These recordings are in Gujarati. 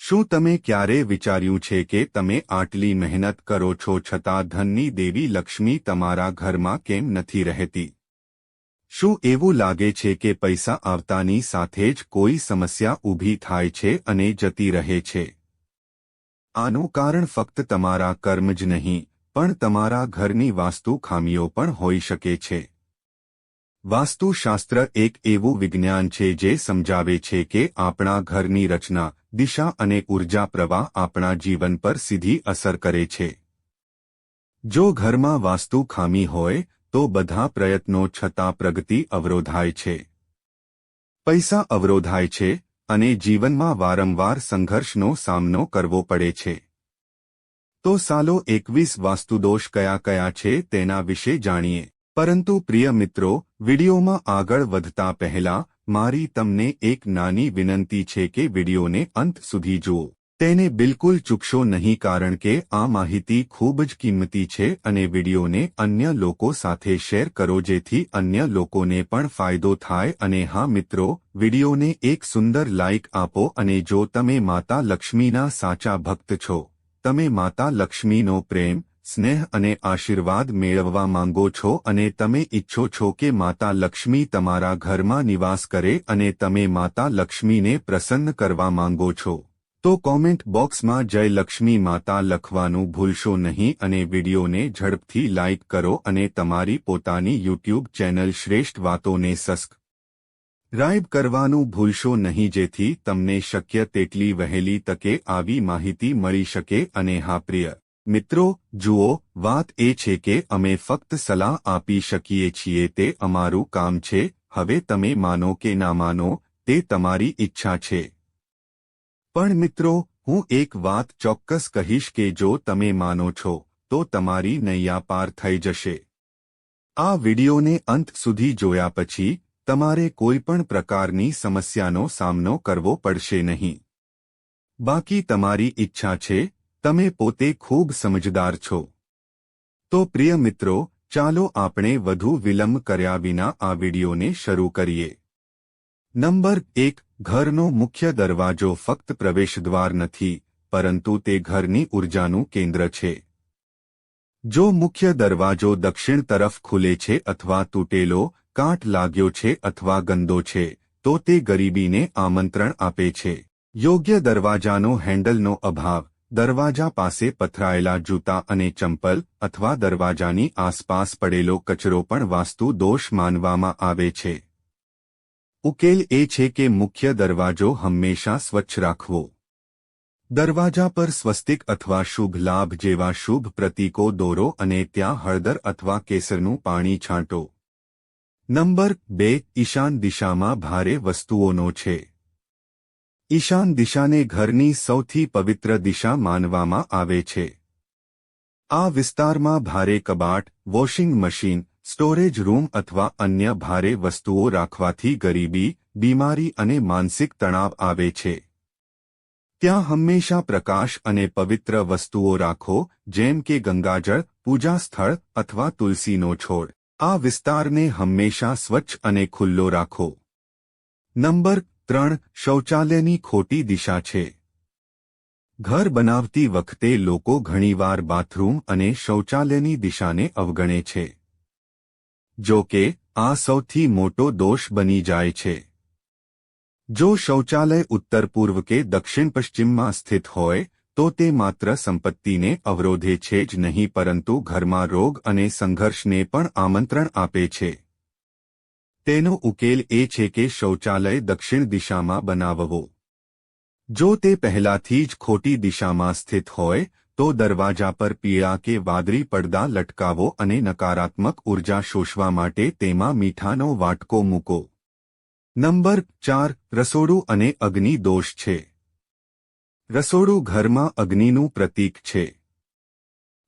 શું તમે ક્યારે વિચાર્યું છે કે તમે આટલી મહેનત કરો છો છતાં ધનની દેવી લક્ષ્મી તમારા ઘરમાં કેમ નથી રહેતી? શું એવું લાગે છે કે પૈસા આવતાની સાથે જ કોઈ સમસ્યા ઊભી થાય છે અને જતી રહે છે? આનું કારણ ફક્ત તમારા કર્મ જ નહીં, પણ તમારા ઘરની વાસ્તુ ખામીઓ પણ હોઈ શકે છે. વાસ્તુશાસ્ત્ર એક એવું વિજ્ઞાન છે જે સમજાવે છે કે આપણા ઘરની રચના, દિશા અને ઉર્જા પ્રવાહ આપણા જીવન પર સીધી અસર કરે છે. જો ઘરમાં વાસ્તુ ખામી હોય તો બધા પ્રયત્નો છતાં પ્રગતિ અવરોધાય છે. પૈસા અવરોધાય છે અને જીવનમાં વારંવાર સંઘર્ષનો સામનો કરવો પડે છે. તો સાલો 21 વાસ્તુદોષ કયા છે તેના વિશે જાણીએ. પરંતુ પ્રિય મિત્રો, વિડિયોમાં આગળ વધતા પહેલા મારી તમને એક નાની વિનંતી છે કે વિડિયોને અંત સુધી જુઓ. તેને બિલકુલ ચૂકશો નહીં કારણ કે આ માહિતી ખૂબ જ કિંમતી છે અને વિડિયોને અન્ય લોકો સાથે શેર કરો જેથી અન્ય લોકોને પણ ફાયદો થાય. અને હા મિત્રો, વિડિયોને એક સુંદર લાઇક આપો અને જો તમે માતા લક્ષ્મીના સાચા ભક્ત છો, તમે માતા લક્ષ્મીનો પ્રેમ, સ્નેહ અને આશીર્વાદ મેળવવા માંગો છો અને તમે ઈચ્છો છો કે માતા લક્ષ્મી તમારા ઘરમાં નિવાસ કરે અને તમે માતા લક્ષ્મીને પ્રસન્ન કરવા માંગો છો, તો કોમેન્ટ બોક્સમાં જય લક્ષ્મી માતા લખવાનું ભૂલશો નહીં અને વિડિયોને ઝડપથી લાઇક કરો અને તમારી પોતાની યુટ્યુબ ચેનલ શ્રેષ્ઠ વાતોને સબસ્ક્રાઇબ કરવાનું ભૂલશો નહીં જેથી તમને શક્ય તેટલી વહેલી તકે આવી માહિતી મળી શકે. અને હા પ્રિય મિત્રો, જુઓ, વાત એ છે કે અમે ફક્ત સલાહ આપી શકીએ છીએ, તે અમારું કામ છે. હવે તમે માનો કે ના માનો તે તમારી ઈચ્છા છે. પણ મિત્રો, હું એક વાત ચોક્કસ કહીશ કે જો તમે માનો છો તો તમારી નૈયા પાર થઈ જશે. આ વિડિયોને અંત સુધી જોયા પછી તમારે કોઈપણ પ્રકારની સમસ્યાનો સામનો કરવો પડશે નહીં. બાકી તમારી ઈચ્છા છે. તમે પોતે ખૂબ સમજદાર છો. તો પ્રિય મિત્રો, ચાલો આપણે વધુ વિલંબ કર્યા વિના આ વિડિયોને શરૂ કરીએ. નંબર 1. ઘરનો મુખ્ય દરવાજો ફક્ત પ્રવેશદ્વાર નથી, પરંતુ તે ઘરની ઉર્જાનું કેન્દ્ર છે. જો મુખ્ય દરવાજો દક્ષિણ તરફ ખુલે છે અથવા તૂટેલો, કાટ લાગ્યો છે અથવા ગંદો છે, તો તે ગરીબીને આમંત્રણ આપે છે. યોગ્ય દરવાજાનો હેન્ડલનો અભાવ, દરવાજા પાસે પથરાયેલા જૂતા અને ચંપલ અથવા દરવાજાની આસપાસ પડેલો કચરો પણ વાસ્તુ દોષ માનવામાં આવે છે. ઉકેલ એ છે કે મુખ્ય દરવાજો હંમેશા સ્વચ્છ રાખવો. દરવાજા પર સ્વસ્તિક અથવા શુભ લાભ જેવા શુભ પ્રતીકો દોરો અને ત્યાં હળદર અથવા કેસરનું પાણી છાંટો. નંબર 2. ઈશાન દિશામાં ભારે વસ્તુઓનો છે. ઈશાન દિશાને ઘરની સૌથી પવિત્ર દિશા માનવામાં આવે છે. આ વિસ્તારમાં ભારે કબાટ, વોશિંગ મશીન, સ્ટોરેજ રૂમ અથવા અન્ય ભારે વસ્તુઓ રાખવાથી ગરીબી, બીમારી અને માનસિક તણાવ આવે છે. ત્યાં હંમેશા પ્રકાશ અને પવિત્ર વસ્તુઓ રાખો, જેમ કે ગંગાજળ, પૂજા સ્થળ અથવા તુલસીનો છોડ. આ વિસ્તારને હંમેશા સ્વચ્છ અને ખુલ્લો રાખો. નંબર 3. શૌચાલયની ખોટી દિશા છે. ઘર બનાવતી વખતે લોકો ઘણીવાર બાથરૂમ અને શૌચાલયની દિશાને અવગણે છે. જો કે, આ સૌથી મોટો દોષ બની જાય છે. જો શૌચાલય ઉત્તર પૂર્વ કે દક્ષિણ પશ્ચિમમાં સ્થિત હોય, તો તે માત્ર સંપત્તિને અવરોધે છે જ નહીં પરંતુ ઘરમાં રોગ અને સંઘર્ષને પણ આમંત્રણ આપે છે. તેનો ઉકેલ એ છે કે શૌચાલય દક્ષિણ દિશામાં બનાવવો. જો તે પહેલાથી જ ખોટી દિશામાં સ્થિત હોય, તો દરવાજા પર પીળા કે વાદળી પડદા લટકાવો અને નકારાત્મક ઉર્જા શોષવા માટે તેમાં મીઠાનો વાટકો મૂકો. નંબર 4. રસોડું અને અગ્નિ દોષ છે. રસોડું ઘરમાં અગ્નિનું પ્રતીક છે.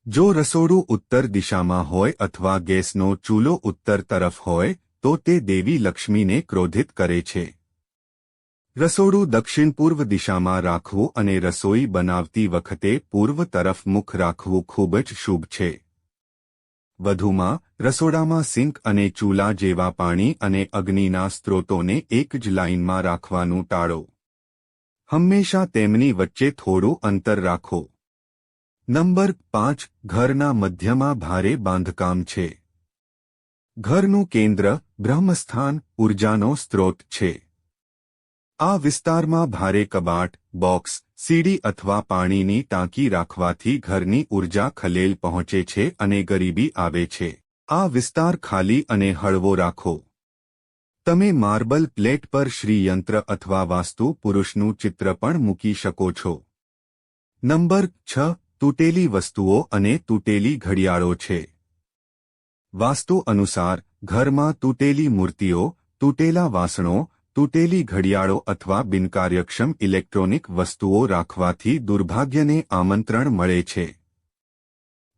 જો રસોડું ઉત્તર દિશામાં હોય અથવા ગેસનો ચૂલો ઉત્તર તરફ હોય, તો તે દેવી લક્ષ્મીને ક્રોધિત કરે છે. રસોડું દક્ષિણ પૂર્વ દિશામાં રાખવું અને રસોઈ બનાવતી વખતે પૂર્વ તરફ મુખ રાખવું ખૂબ જ શુભ છે. વધુમાં, રસોડામાં સિંક અને ચૂલા જેવા પાણી અને અગ્નિના સ્ત્રોતોને એક જ લાઇનમાં રાખવાનું ટાળો. હંમેશા તેમની વચ્ચે થોડું અંતર રાખો. નંબર 5. ઘરના મધ્યમાં ભારે બાંધકામ છે. ઘરનું કેન્દ્ર બ્રહ્મસ્થાન ઉર્જાનો સ્ત્રોત છે. આ વિસ્તારમાં ભારે કબાટ, બોક્સ, સીડી અથવા પાણીની ટાંકી રાખવાથી ઘરની ઉર્જા ખલેલ પહોંચે છે અને ગરીબી આવે છે. આ વિસ્તાર ખાલી અને હળવો રાખો. તમે માર્બલ પ્લેટ પર શ્રીયંત્ર અથવા વાસ્તુ પુરુષનું ચિત્ર પણ મૂકી શકો છો. નંબર 6. તૂટેલી વસ્તુઓ અને તૂટેલી ઘડિયાળો છે. વાસ્તુ અનુસાર ઘરમાં તૂટેલી મૂર્તિઓ, તૂટેલા વાસણો, તૂટેલી ઘડિયાળો અથવા બિનકાર્યક્ષમ ઇલેક્ટ્રોનિક વસ્તુઓ રાખવાથી દુર્ભાગ્યને આમંત્રણ મળે છે.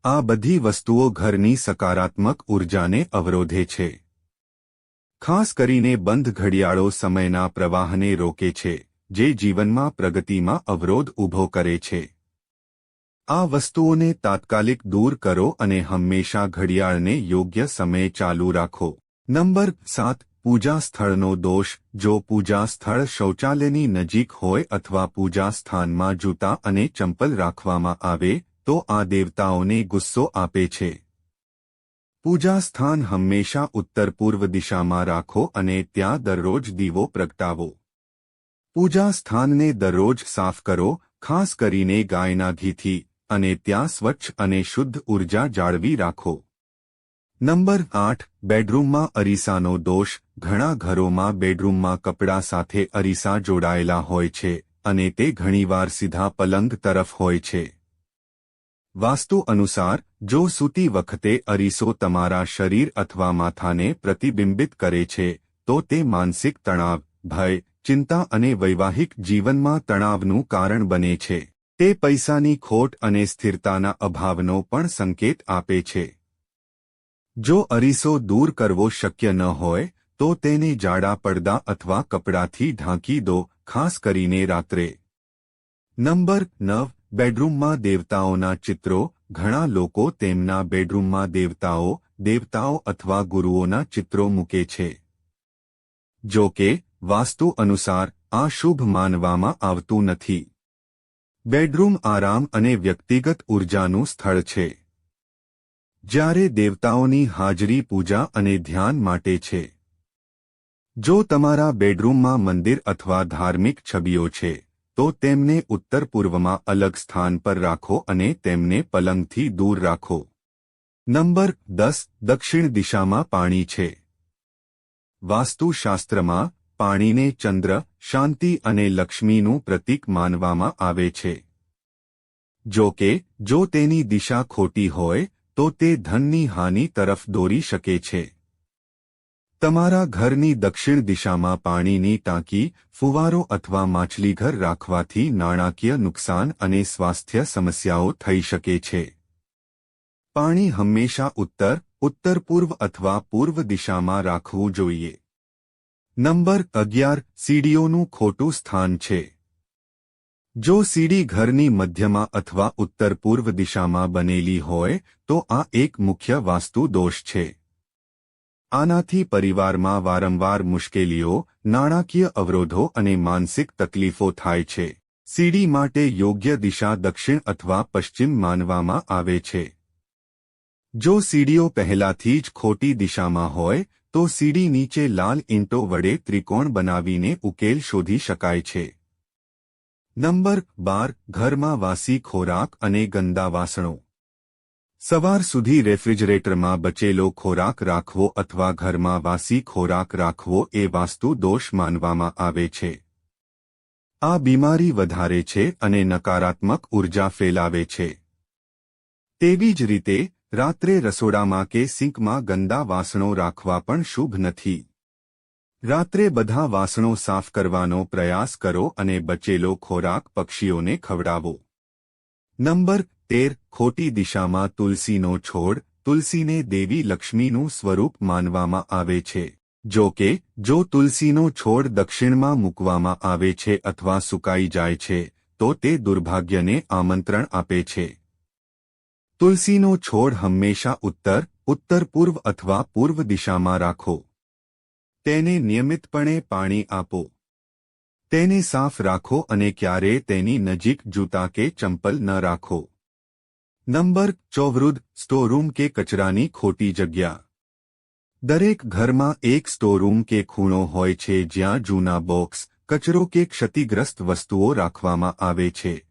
આ બધી વસ્તુઓ ઘરની સકારાત્મક ઉર્જાને અવરોધે છે. ખાસ કરીને બંધ ઘડિયાળો સમયના પ્રવાહને રોકે છે, જે જીવનમાં પ્રગતિમાં અવરોધ ઊભો કરે છે. આ વસ્તુઓને તાત્કાલિક દૂર કરો અને હંમેશા ઘડિયાળને યોગ્ય સમયે ચાલુ રાખો. નંબર 7. પૂજા સ્થળનો દોષ. જો પૂજા સ્થળ શૌચાલયની નજીક હોય અથવા પૂજા સ્થાનમાં જૂતા અને ચંપલ રાખવામાં આવે તો આ દેવતાઓને ગુસ્સો આપે છે. પૂજા સ્થાન હંમેશા ઉત્તર પૂર્વ દિશામાં રાખો અને ત્યાં દરરોજ દીવો પ્રગટાવો. પૂજા સ્થાનને દરરોજ સાફ કરો, ખાસ કરીને ગાયના ઘીથી, અને ત્યાં સ્વચ્છ અને શુદ્ધ ઉર્જા જાળવી રાખો. નંબર 8. બેડરૂમમાં અરીસાનો દોષ. ઘણા ઘરોમાં બેડરૂમમાં કપડાં સાથે અરીસા જોડાયેલા હોય છે અને તે ઘણીવાર સીધા પલંગ તરફ હોય છે. વાસ્તુ અનુસાર જો સૂતી વખતે અરીસો તમારા શરીર અથવા માથાને પ્રતિબિંબિત કરે છે તો તે માનસિક તણાવ, ભય, ચિંતા અને વૈવાહિક જીવનમાં તણાવનું કારણ બને છે. તે પૈસાની ખોટ અને સ્થિરતાના અભાવનો પણ સંકેત આપે છે. જો અરીસો દૂર કરવો શક્ય ન હોય તો તેને જાડા પડદા અથવા કપડાથી ઢાંકી દો, ખાસ કરીને રાત્રે. નંબર 9. બેડરૂમમાં દેવતાઓના ચિત્રો. ઘણા લોકો તેમના બેડરૂમમાં દેવતાઓ અથવા ગુરુઓના ચિત્રો મૂકે છે. જો કે વાસ્તુ અનુસાર આ શુભ માનવામાં આવતું નથી. બેડરૂમ આરામ અને વ્યક્તિગત ઉર્જાનું સ્થળ છે. જ્યારે દેવતાઓની હાજરી પૂજા અને ધ્યાન માટે છે. જો તમારા બેડરૂમમાં મંદિર અથવા ધાર્મિક છબીઓ છે તો તેમને ઉત્તર પૂર્વમાં અલગ સ્થાન પર રાખો અને તેમને પલંગથી દૂર રાખો. નંબર 10. દક્ષિણ દિશામાં પાણી છે. વાસ્તુશાસ્ત્રમાં પાણીને ચંદ્ર, શાંતિ અને લક્ષ્મીનું પ્રતીક માનવામાં આવે છે. જો કે જો તેની દિશા ખોટી હોય તો તે ધનની હાનિ તરફ દોરી શકે છે. તમારા ઘરની દક્ષિણ દિશામાં પાણીની ટાંકી, ફુવારો અથવા માછલીઘર રાખવાથી નાણાકીય નુકસાન અને સ્વાસ્થ્ય સમસ્યાઓ થઈ શકે છે. પાણી હંમેશા ઉત્તર પૂર્વ અથવા પૂર્વ દિશામાં રાખવું જોઈએ. નંબર 11. સીડીઓનું ખોટું સ્થાન છે. જો સીડી ઘરની મધ્યમાં અથવા ઉત્તર પૂર્વ દિશામાં બનેલી હોય તો આ એક મુખ્ય વાસ્તુ દોષ છે. આનાથી પરિવારમાં વારંવાર મુશ્કેલીઓ, નાણાકીય અવરોધો અને માનસિક તકલીફો થાય છે. સીડી માટે યોગ્ય દિશા દક્ષિણ અથવા પશ્ચિમ માનવામાં આવે છે. જો સીડીઓ પહેલાથી જ ખોટી દિશામાં હોય તો સીડી નીચે લાલ ઈંટો વડે ત્રિકોણ બનાવીને ઉકેલ શોધી શકાય છે. નંબર 12. ઘરમાં વાસી ખોરાક અને ગંદા વાસણો. સવાર સુધી રેફ્રિજરેટરમાં બચેલો ખોરાક રાખવો અથવા ઘરમાં વાસી ખોરાક રાખવો એ વાસ્તુ દોષ માનવામાં આવે છે. આ બીમારી વધારે છે અને નકારાત્મક ઉર્જા ફેલાવે છે. તેવી જ રીતે રાત્રે રસોડામાં કે સિંકમાં ગંદા વાસણો રાખવા પણ શુભ નથી. રાત્રે બધા વાસણો સાફ કરવાનો પ્રયાસ કરો અને બચેલો ખોરાક પક્ષીઓને ખવડાવો. નંબર 13. ખોટી દિશામાં તુલસીનો છોડ. તુલસીને દેવી લક્ષ્મીનું સ્વરૂપ માનવામાં આવે છે. જો કે જો તુલસીનો છોડ દક્ષિણમાં મૂકવામાં આવે છે અથવા સુકાઈ જાય છે તો તે દુર્ભાગ્યને આમંત્રણ આપે છે. તુલસીનો છોડ હંમેશા ઉત્તર પૂર્વ અથવા પૂર્વ દિશામાં રાખો. તેને નિયમિતપણે પાણી આપો. તેને સાફ રાખો અને ક્યારેય તેની નજીક જૂતા કે ચંપલ ન રાખો. નંબર 14 સ્ટોરરૂમ કે કચરાની ખોટી જગ્યા. દરેક ઘરમાં એક સ્ટોરરૂમ કે ખૂણો હોય છે જ્યાં જૂના બોક્સ, કચરો કે ક્ષતિગ્રસ્ત વસ્તુઓ રાખવામાં આવે છે.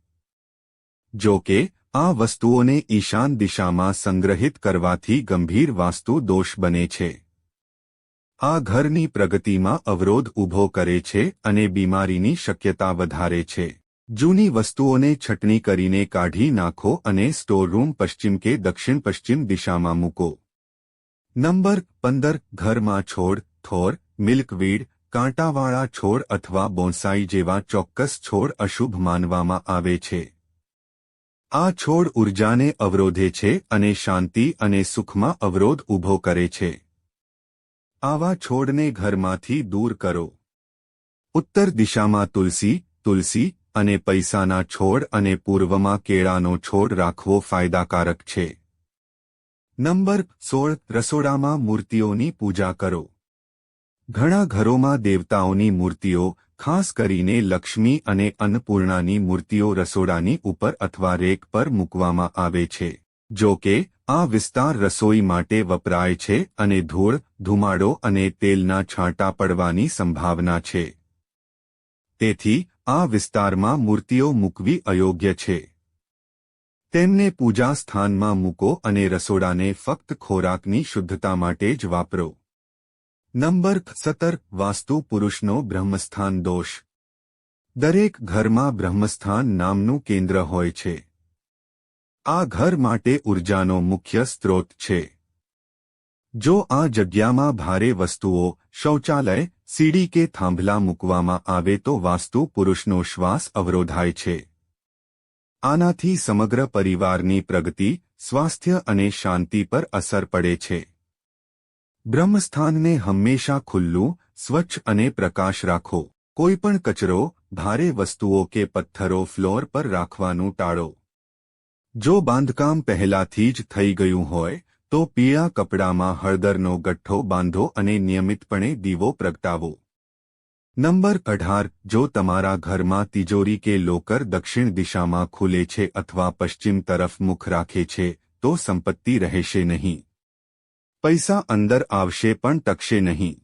જો કે, આ વસ્તુઓને ઈશાન દિશામાં સંગ્રહિત કરવાથી ગંભીર વાસ્તુ દોષ બને છે. આ ઘરની પ્રગતિમાં અવરોધ ઊભો કરે છે અને બીમારીની શક્યતા વધારે છે. જૂની વસ્તુઓને છટણી કરીને કાઢી નાખો અને સ્ટોરરૂમ પશ્ચિમ કે દક્ષિણ પશ્ચિમ દિશામાં મૂકો. નંબર 15 ઘરમાં છોડ, થોર, મિલ્કવીડ, કાંટાવાળા છોડ અથવા બોન્સાઈ જેવા ચોક્કસ છોડ અશુભ માનવામાં આવે છે. આ છોડ ઊર્જાને અવરોધે છે અને શાંતિ અને સુખમાં અવરોધ ઊભો કરે છે. આવા છોડને ઘરમાંથી દૂર કરો. ઉત્તર દિશામાં તુલસી અને પૈસાના છોડ અને પૂર્વમાં કેળાનો છોડ રાખવો ફાયદાકારક છે. નંબર 16 રસોડામાં મૂર્તિઓની પૂજા કરો. ઘણા ઘરોમાં દેવતાઓની મૂર્તિઓ, ખાસ કરીને લક્ષ્મી અને અન્નપૂર્ણાની મૂર્તિઓ રસોડાની ઉપર અથવા રેક પર મૂકવામાં આવે છે. જો કે, આ વિસ્તાર રસોઈ માટે વપરાય છે અને ધૂળ, ધુમાડો અને તેલના છાંટા પડવાની સંભાવના છે. તેથી, આ વિસ્તારમાં મૂર્તિઓ મૂકવી અયોગ્ય છે. તેમને પૂજા સ્થાનમાં મૂકો અને રસોડાને ફક્ત ખોરાકની શુદ્ધતા માટે જ વાપરો. નંબર 17 વાસ્તુ પુરુષનો બ્રહ્મસ્થાન દોષ. દરેક ઘરમાં બ્રહ્મસ્થાન નામનું કેન્દ્ર હોય છે. આ ઘર માટે ઊર્જાનો મુખ્ય સ્ત્રોત છે. જો આ જગ્યામાં ભારે વસ્તુઓ, શૌચાલય, સીડી કે થાંભલા મૂકવામાં આવે તો વાસ્તુ પુરુષનો શ્વાસ અવરોધાય છે. આનાથી સમગ્ર પરિવારની પ્રગતિ, સ્વાસ્થ્ય અને શાંતિ પર અસર પડે છે. બ્રહ્મસ્થાનને હંમેશા ખુલ્લું, સ્વચ્છ અને પ્રકાશ રાખો. કોઈપણ કચરો, ભારે વસ્તુઓ કે પથ્થરો ફ્લોર પર રાખવાનું ટાળો. જો બાંધકામ પહેલાથી જ થઈ ગયું હોય, તો પીળા કપડામાં હળદરનો ગઠ્ઠો બાંધો અને નિયમિતપણે દીવો પ્રગટાવો. નંબર 18 જો તમારા ઘરમાં તિજોરી કે લોકર દક્ષિણ દિશામાં ખુલે છે અથવા પશ્ચિમ તરફ મુખ રાખે છે, તો સંપત્તિ રહેશે નહીં. પૈસા અંદર આવશે પણ ટકશે નહીં.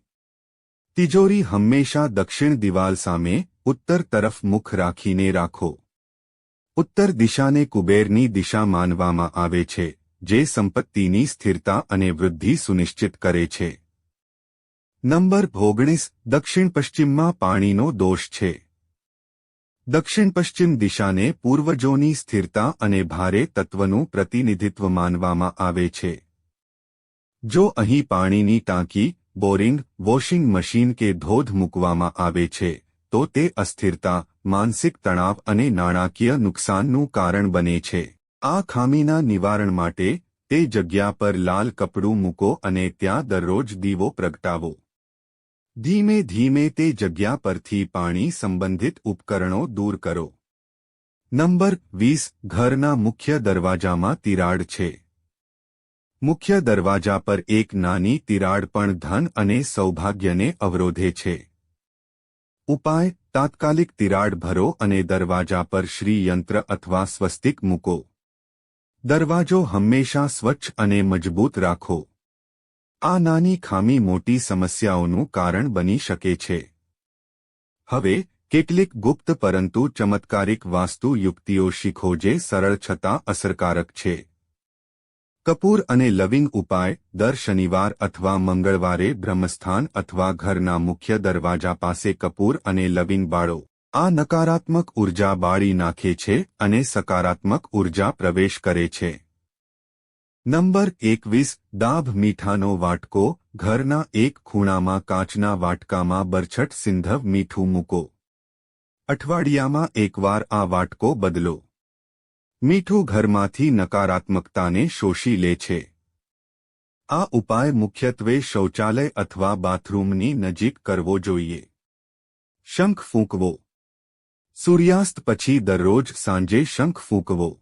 તિજોરી હંમેશા દક્ષિણ દિવાલ સામે, ઉત્તર તરફ મુખ રાખીને રાખો. ઉત્તર દિશાને કુબેરની દિશા માનવામાં આવે છે, જે સંપત્તિની સ્થિરતા અને વૃદ્ધિ સુનિશ્ચિત કરે છે. નંબર 19 દક્ષિણ પશ્ચિમમાં પાણીનો દોષ છે. દક્ષિણ પશ્ચિમ દિશાને પૂર્વજોની સ્થિરતા અને ભારે તત્વનું પ્રતિનિધિત્વ માનવામાં આવે છે. જો અહીં પાણીની ટાંકી, બોરિંગ, વોશિંગ મશીન કે ધોધ મૂકવામાં આવે છે, તો તે અસ્થિરતા, માનસિક તણાવ અને નાણાકીય નુકસાનનું કારણ બને છે. આ ખામીના નિવારણ માટે, તે જગ્યા પર લાલ કપડું મૂકો અને ત્યાં દરરોજ દીવો પ્રગટાવો. ધીમે ધીમે તે જગ્યા પરથી પાણી સંબંધિત ઉપકરણો દૂર કરો. નંબર 20 ઘરના મુખ્ય દરવાજામાં તિરાડ છે. મુખ્ય દરવાજા પર એક નાની તિરાડ પણ ધન અને સૌભાગ્યને અવરોધે છે. ઉપાય તાત્કાલિક તિરાડ ભરો અને દરવાજા પર શ્રી યંત્ર અથવા સ્વસ્તિક મૂકો. દરવાજો હંમેશા સ્વચ્છ અને મજબૂત રાખો. આ નાની ખામી મોટી સમસ્યાઓનું કારણ બની શકે છે. હવે, કેટલીક ગુપ્ત પરંતુ ચમત્કારિક વાસ્તુ યુક્તિઓ શીખો જે સરળ છતાં અસરકારક છે. કપૂર અને લવિંગ ઉપાય દર શનિવાર અથવા મંગળવારે બ્રહ્મસ્થાન અથવા ઘરના મુખ્ય દરવાજા પાસે કપૂર અને લવિંગ બાળો. આ નકારાત્મક ઊર્જા બાળી નાખે છે અને સકારાત્મક ઊર્જા પ્રવેશ કરે છે. નંબર 21 દાભ મીઠાનો વાટકો ઘરના એક ખૂણામાં કાચના વાટકામાં બરછટ સિંધવ મીઠું મૂકો. અઠવાડિયામાં એકવાર આ વાટકો બદલો. મીઠું ઘરમાંથી નકારાત્મકતાને શોષી લે છે. આ ઉપાય મુખ્યત્વે શૌચાલય અથવા બાથરૂમની નજીક કરવો જોઈએ. શંખ ફૂંકવો. સૂર્યાસ્ત પછી દરરોજ સાંજે શંખ ફૂંકવો.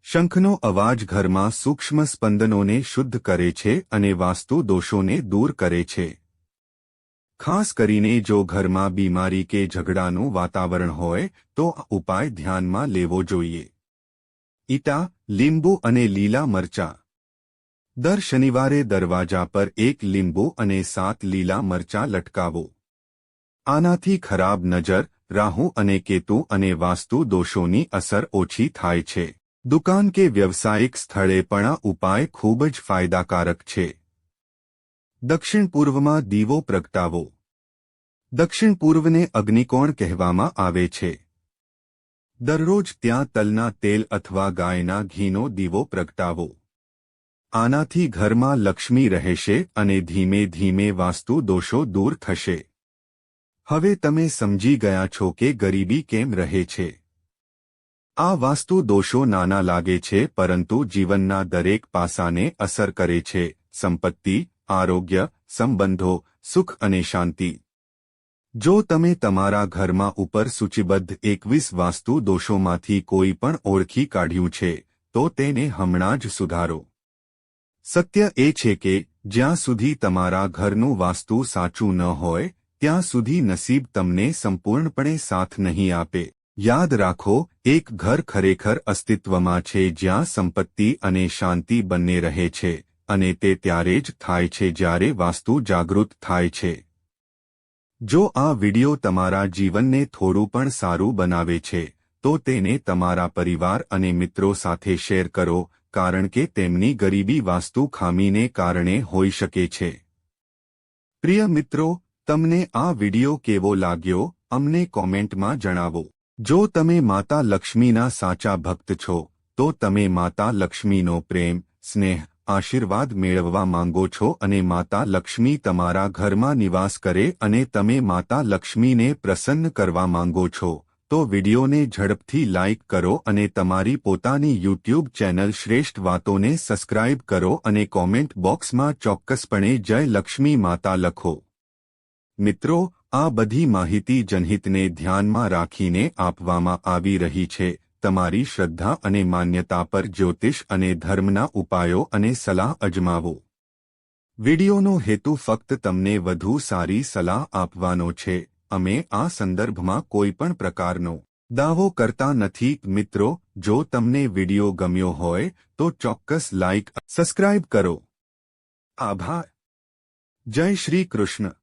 શંખનો અવાજ ઘરમાં સૂક્ષ્મ સ્પંદનોને શુદ્ધ કરે છે અને વાસ્તુ દોષોને દૂર કરે છે. ખાસ કરીને જો ઘરમાં બીમારી કે ઝઘડાનું વાતાવરણ હોય તો આ ઉપાય ધ્યાનમાં લેવો જોઈએ. ઈટા, લીંબુ અને લીલા મરચાં. દર શનિવારે દરવાજા પર 1 લીંબુ અને 7 લીલા મરચાં લટકાવો. આનાથી ખરાબ નજર, રાહુ અને કેતુ અને વાસ્તુ દોષોની અસર ઓછી થાય છે. દુકાન કે વ્યવસાયિક સ્થળે પણ આ ઉપાય ખૂબ જ ફાયદાકારક છે. દક્ષિણ પૂર્વમાં દીવો પ્રગટાવો. દક્ષિણ પૂર્વને અગ્નિકોણ કહેવામાં આવે છે. દરરોજ ત્યાં તલના તેલ અથવા ગાયના ઘીનો દીવો પ્રગટાવો. આનાથી ઘરમાં લક્ષ્મી રહેશે અને ધીમે ધીમે વાસ્તુ દોષો દૂર થશે. હવે તમે સમજી ગયા છો કે ગરીબી કેમ રહે છે. આ વાસ્તુ દોષો નાના લાગે છે પરંતુ જીવનના દરેક પાસાને અસર કરે છે. સંપત્તિ, આરોગ્ય, સંબંધો, સુખ અને શાંતિ. જો તમે તમારા ઘરમાં ઉપર સૂચિબદ્ધ 21 વાસ્તુ દોષોમાંથી કોઈ પણ ઓળખી કાઢ્યું છે તો તેને હમણાં જ સુધારો. સત્ય એ છે કે જ્યાં સુધી તમારા ઘરનું વાસ્તુ સાચું ન હોય ત્યાં સુધી નસીબ તમને સંપૂર્ણપણે સાથ નહીં આપે. યાદ રાખો, એક ઘર ખરેખર અસ્તિત્વમાં છે જ્યાં સંપત્તિ અને શાંતિ બંને રહે છે અને તે ત્યારે જ થાય છે જ્યારે વાસ્તુ જાગૃત થાય છે. જો આ વિડિયો તમારા જીવનને થોડું પણ સારું બનાવે છે તો તેને તમારા પરિવાર અને મિત્રો સાથે શેર કરો કારણ કે તેમની ગરીબી વાસ્તુ ખામીને કારણે હોઈ શકે છે. પ્રિય મિત્રો, તમને આ વિડિયો કેવો લાગ્યો અમને કોમેન્ટમાં જણાવો. જો તમે માતા લક્ષ્મીના સાચા ભક્ત છો તો તમે માતા લક્ષ્મીનો પ્રેમ, સ્નેહ, આશીર્વાદ મેળવવા માંગો છો અને માતા લક્ષ્મી તમારા ઘરમાં નિવાસ કરે અને તમે માતા લક્ષ્મીને પ્રસન્ન કરવા માંગો છો તો વિડિયોને ઝડપથી લાઇક કરો અને તમારી પોતાની યુટ્યુબ ચેનલ શ્રેષ્ઠ વાતોને સબસ્ક્રાઇબ કરો અને કોમેન્ટ બોક્સમાં ચોક્કસપણે જય લક્ષ્મી માતા લખો. મિત્રો, આ બધી માહિતી જનહિતને ધ્યાનમાં રાખીને આપવામાં આવી રહી છે. તમારી શ્રદ્ધા અને માન્યતા પર જ્યોતિષ અને ધર્મના ઉપાયો અને સલાહ અજમાવો. વિડિયોનો હેતુ ફક્ત તમને વધુ સારી સલાહ આપવાનો છે. અમે આ સંદર્ભમાં કોઈ પણ પ્રકારનો દાવો કરતા નથી. મિત્રો, જો તમને વિડિયો ગમ્યો હોય તો ચોક્કસ લાઇક, સબસ્ક્રાઇબ કરો. આભાર. જય શ્રી કૃષ્ણ.